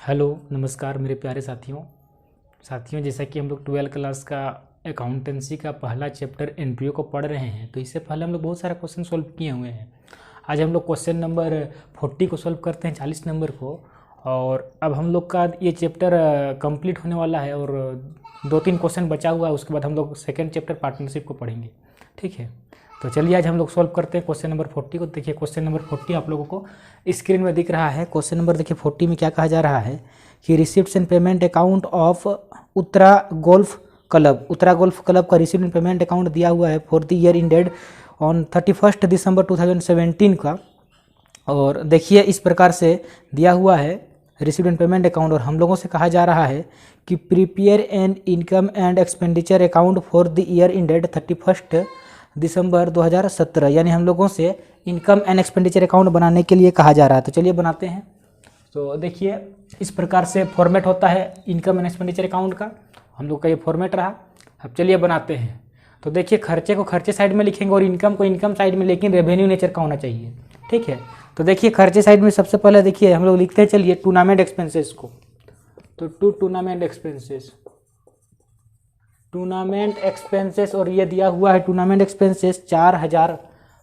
Hello नमस्कार मेरे प्यारे साथियों जैसा कि हम लोग 12 क्लास का अकाउंटेंसी का पहला चैप्टर एनपीओ को पढ़ रहे हैं। तो इससे पहले हम लोग बहुत सारा क्वेश्चन सॉल्व किए हुए हैं। आज हम लोग क्वेश्चन नंबर 40 को सॉल्व करते हैं, 40 नंबर को। और अब हम लोग का ये चैप्टर कंप्लीट होने वाला है और 2-3 क्वेश्चन बचा हुआ है। उसके बाद हम लोग सेकेंड चैप्टर पार्टनरशिप को पढ़ेंगे, ठीक है। तो चलिए आज हम लोग सॉल्व करते हैं क्वेश्चन नंबर 40 को। देखिए क्वेश्चन नंबर 40 आप लोगों को स्क्रीन में दिख रहा है। क्वेश्चन नंबर देखिए 40 में क्या कहा जा रहा है कि receipts and payment account of Uttara golf club का रिसिप्ट एंड पेमेंट अकाउंट दिया हुआ है for the year ended on 31 दिसंबर 2017 का। और देखिए इस प्रकार से दिया हुआ है रिसिप्ट एंड पेमेंट अकाउंट, और हम लोगों से कहा जा रहा है कि prepare an income and expenditure account for the year ended 31 दिसंबर 2017, यानी हम लोगों से इनकम एंड एक्सपेंडिचर अकाउंट बनाने के लिए कहा जा रहा है। तो चलिए बनाते हैं। तो देखिए इस प्रकार से फॉर्मेट होता है इनकम एंड एक्सपेंडिचर अकाउंट का, हम लोग का ये फॉर्मेट रहा। अब चलिए बनाते हैं। तो देखिए खर्चे को खर्चे साइड में लिखेंगे और इनकम को इनकम साइड में, लेकिन रेवेन्यू नेचर का होना चाहिए, ठीक है। तो देखिए खर्चे साइड में सबसे पहले देखिए हम लोग लिखते हैं, चलिए टूर्नामेंट एक्सपेंसेस को। तो टूर्नामेंट एक्सपेंसेस और ये दिया हुआ है टूर्नामेंट एक्सपेंसेस 4000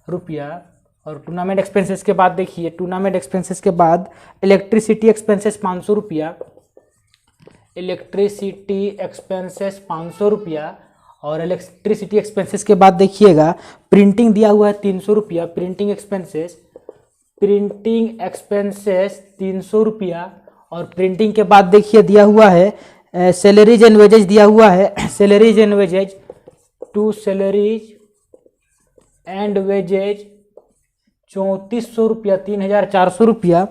रुपया। और टूर्नामेंट एक्सपेंसेस के बाद देखिए टूर्नामेंट एक्सपेंसेस के बाद इलेक्ट्रिसिटी एक्सपेंसेस 500 रुपया, इलेक्ट्रिसिटी एक्सपेंसेस 500 रुपया। और इलेक्ट्रिसिटी एक्सपेंसेस के बाद देखिएगा प्रिंटिंग दिया हुआ है 300 रुपया, प्रिंटिंग एक्सपेंसेस 300 रुपया। और प्रिंटिंग के बाद देखिए दिया हुआ है सैलरीज एंड वेजेज दिया हुआ है, salaries and wages to salaries and wages 3400 रुपया, 3400 रुपया।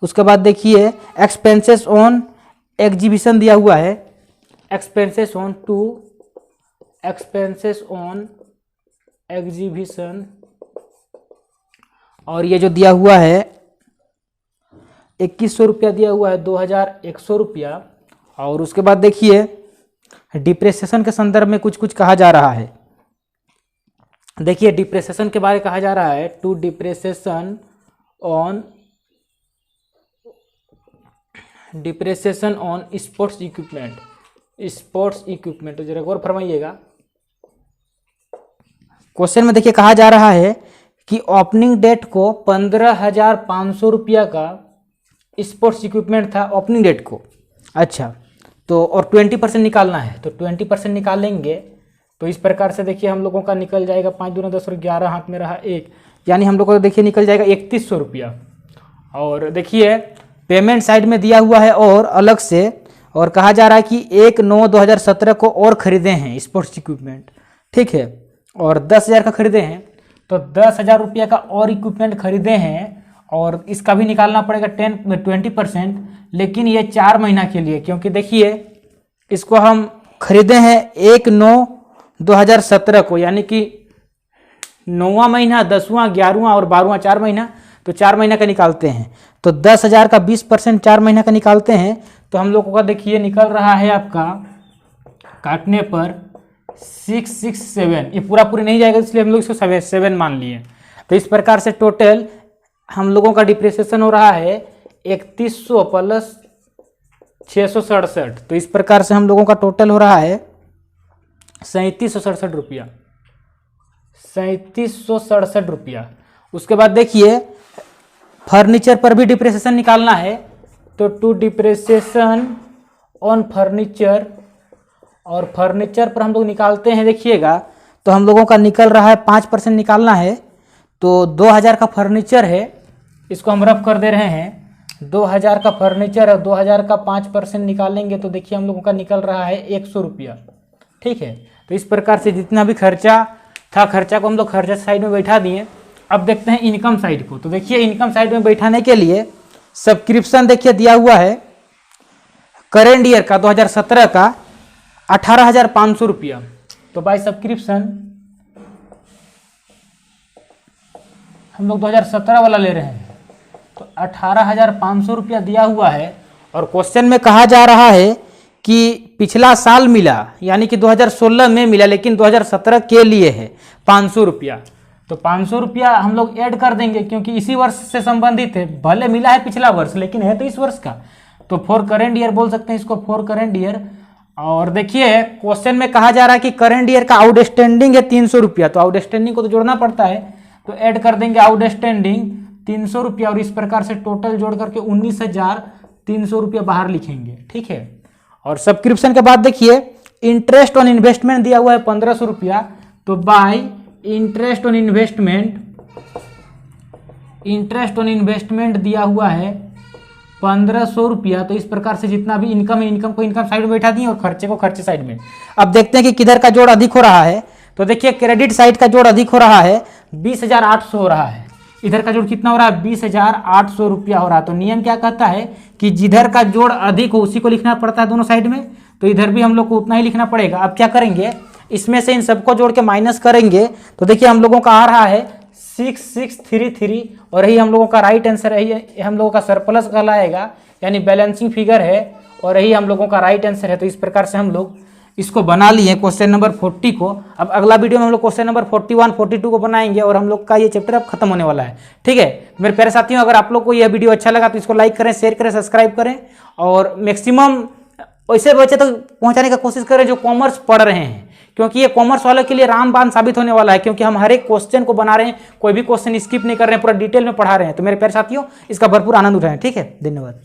उसके बाद देखिए एक्सपेंसेस ऑन एग्जीबिशन दिया हुआ है, एक्सपेंसेस ऑन एग्जीबिशन। और ये जो दिया हुआ है 2100 रुपया दिया हुआ है, 2100 रुपया। और उसके बाद देखिए डिप्रेसिएशन के संदर्भ में कुछ कुछ कहा जा रहा है। देखिए डिप्रेसिएशन के बारे में कहा जा रहा है to depreciation on sports equipment. तो जरा गौर फरमाइएगा, क्वेश्चन में देखिए कहा जा रहा है कि ओपनिंग डेट को 15,500 रुपया का स्पोर्ट्स इक्विपमेंट था ओपनिंग डेट को। अच्छा, तो और 20% निकालना है, तो 20% निकालेंगे। तो इस प्रकार से देखिए हम लोगों का निकल जाएगा 5 दूना 10 और 11 हाथ में रहा 1, यानी हम लोगों को देखिए निकल जाएगा 3100 रुपया। और देखिए पेमेंट साइड में दिया हुआ है और अलग से, और कहा जा रहा है कि 1/9/2017 को और खरीदे हैं स्पोर्ट्स इक्विपमेंट, ठीक है। और 10,000 का खरीदे हैं, तो 10,000 रुपया का और इक्विपमेंट खरीदे हैं। और इसका भी निकालना पड़ेगा 20%, लेकिन ये 4 महीना के लिए, क्योंकि देखिए इसको हम खरीदे हैं 1/9/2017 को, यानी कि 9वां महीना, 10वां, 11वां और 12वां 4 महीना, तो 4 महीना का निकालते हैं। तो 10,000 का 20% 4 महीना का निकालते हैं, तो हम लोगों का देखिए निकल रहा है आपका काटने पर 667। ये पूरा नहीं जाएगा, इसलिए हम लोग इसको 7 मान लिए। तो इस प्रकार से टोटल हम लोगों का डिप्रेसिएशन हो रहा है 3100 प्लस 667। तो इस प्रकार से हम लोगों का टोटल हो रहा है 3767 रुपया, 3767 रुपया। उसके बाद देखिए फर्नीचर पर भी डिप्रेसिएशन निकालना है, तो टू डिप्रेसिएशन ऑन फर्नीचर। और फर्नीचर पर हम लोग निकालते हैं, देखिएगा तो हम लोगों का निकल रहा है 5% निकालना है। तो 2000 का फर्नीचर है, इसको हम रफ कर दे रहे हैं। 2000 का फर्नीचर है, 2000 का 5% निकालेंगे तो देखिए हम लोगों का निकल रहा है 100 रुपया, ठीक है। तो इस प्रकार से जितना भी खर्चा था, खर्चा को हम लोग खर्चा साइड में बैठा दिए। अब देखते हैं इनकम साइड को। तो देखिए इनकम साइड में बैठाने के लिए सब्सक्रिप्शन देखिए दिया हुआ है करेंट ईयर का 2017 का 18,500 रुपया। तो बाय सब्सक्रिप्शन हम लोग 2017 वाला ले रहे हैं, तो 18,500 रुपया दिया हुआ है। और क्वेश्चन में कहा जा रहा है कि पिछला साल मिला, यानी कि 2016 में मिला, लेकिन 2017 के लिए है 500 रुपया। तो 500 रुपया हम लोग ऐड कर देंगे, क्योंकि इसी वर्ष से संबंधित है। भले मिला है पिछला वर्ष, लेकिन है तो इस वर्ष का, तो फॉर करंट ईयर बोल सकते हैं इसको, फॉर करंट ईयर। और देखिए क्वेश्चन में कहा जा रहा है कि करंट ईयर का आउटस्टैंडिंग है 300 रुपया, तो आउटस्टैंडिंग को तो जोड़ना पड़ता है, तो ऐड कर देंगे आउटस्टैंडिंग 300 रुपया और इस प्रकार से टोटल जोड़ करके 19,300 रुपया बाहर लिखेंगे। ठीक है, और सब्सक्रिप्शन के बाद देखिए इंटरेस्ट ऑन इन्वेस्टमेंट दिया हुआ है 1500 रुपया, तो बाय इंटरेस्ट ऑन इन्वेस्टमेंट दिया हुआ है 1500 रुपया। तो इस प्रकार से जितना भी इनकम है, इनकम को इनकम साइड में बैठा दिए और खर्चे को खर्चे साइड में। अब देखते हैं कि किधर का जोड़ अधिक हो रहा है। तो देखिए क्रेडिट साइड का जोड़ अधिक हो रहा है, 20,800 हो रहा है। इधर का जोड़ कितना हो रहा है, 20,800 रुपया हो रहा है। तो नियम क्या कहता है कि जिधर का जोड़ अधिक हो उसी को लिखना पड़ता है दोनों साइड में, तो इधर भी हम लोग को उतना ही लिखना पड़ेगा। अब क्या करेंगे, इसमें से इन सबको जोड़ के माइनस करेंगे, तो देखिए हम लोगों का आ रहा है 6633 और यही हम लोगों का राइट आंसर है, ये हम लोगों का सरप्लस कहलाएगा, यानी बैलेंसिंग फिगर है और यही हम लोगों का राइट आंसर है। तो इस प्रकार से हम लोग इसको बना लिए क्वेश्चन नंबर 40 को। अब अगला वीडियो में हम लोग क्वेश्चन नंबर 41, 42 को बनाएंगे और हम लोग का ये चैप्टर अब खत्म होने वाला है। ठीक है मेरे प्यारे साथियों, अगर आप लोग को यह वीडियो अच्छा लगा तो इसको लाइक करें, शेयर करें, सब्सक्राइब करें और मैक्सिमम ऐसे बच्चे तक पहुंचाने का कोशिश करें जो कॉमर्स पढ़ रहे हैं, क्योंकि ये कॉमर्स वालों के लिए रामबाण साबित होने वाला है, क्योंकि हम हर एक क्वेश्चन को बना रहे हैं, कोई भी क्वेश्चन स्किप नहीं कर रहे हैं, पूरा डिटेल में पढ़ा रहे हैं। तो मेरे प्यारे साथियों इसका भरपूर आनंद उठाएं। ठीक है, धन्यवाद।